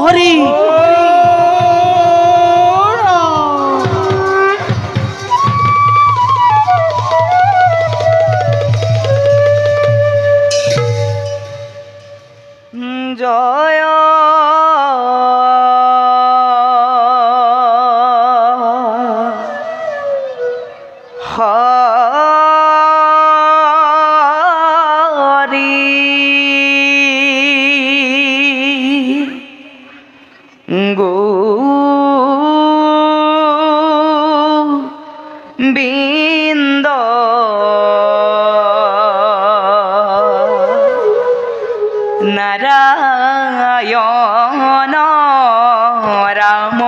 হরি জয় বিন্দ নারায়ণ রাম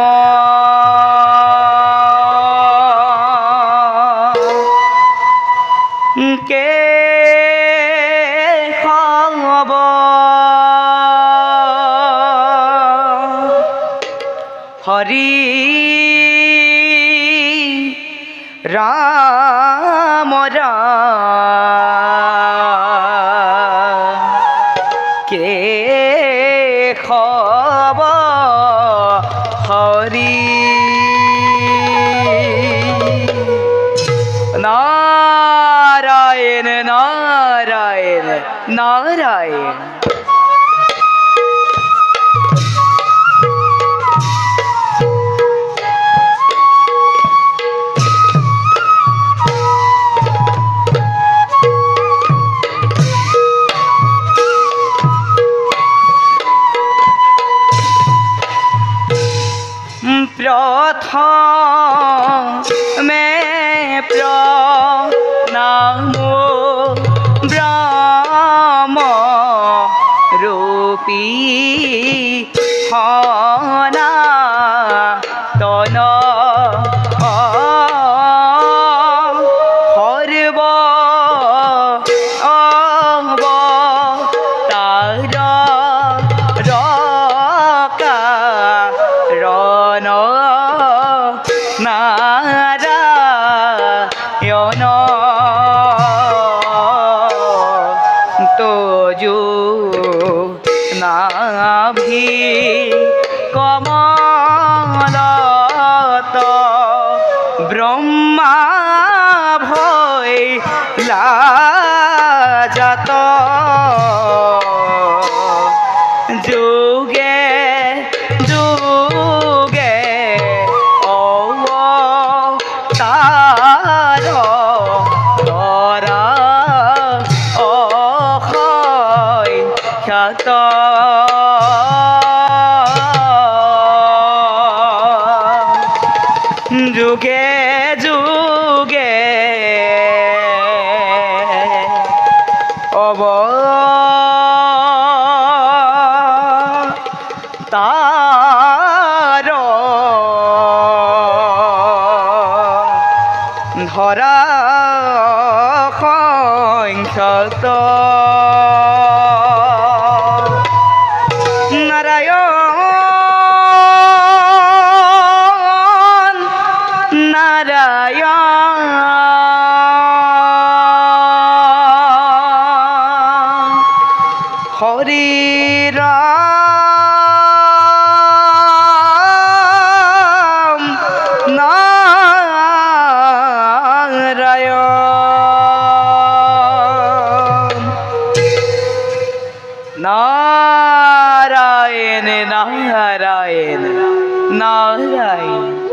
কে হব হরি রাম কে খব হরি নারায়ণ নারায়ণ নারায়ণ প্রথমে প্রণাম ব্রহ্ম রূপী সনাতন হরব নারায়ণ তোজো নাভি কমলত ব্রহ্মা ভয় লাজাত যুগে যুগে অবতার তরা অক্ষয় খ্যাত যুগে যুগে অবতার ধরা সংখ্যত নারায়ণ নারায়ণ হরি রাম নারায়ণ নারায়ণ নারায়ণ।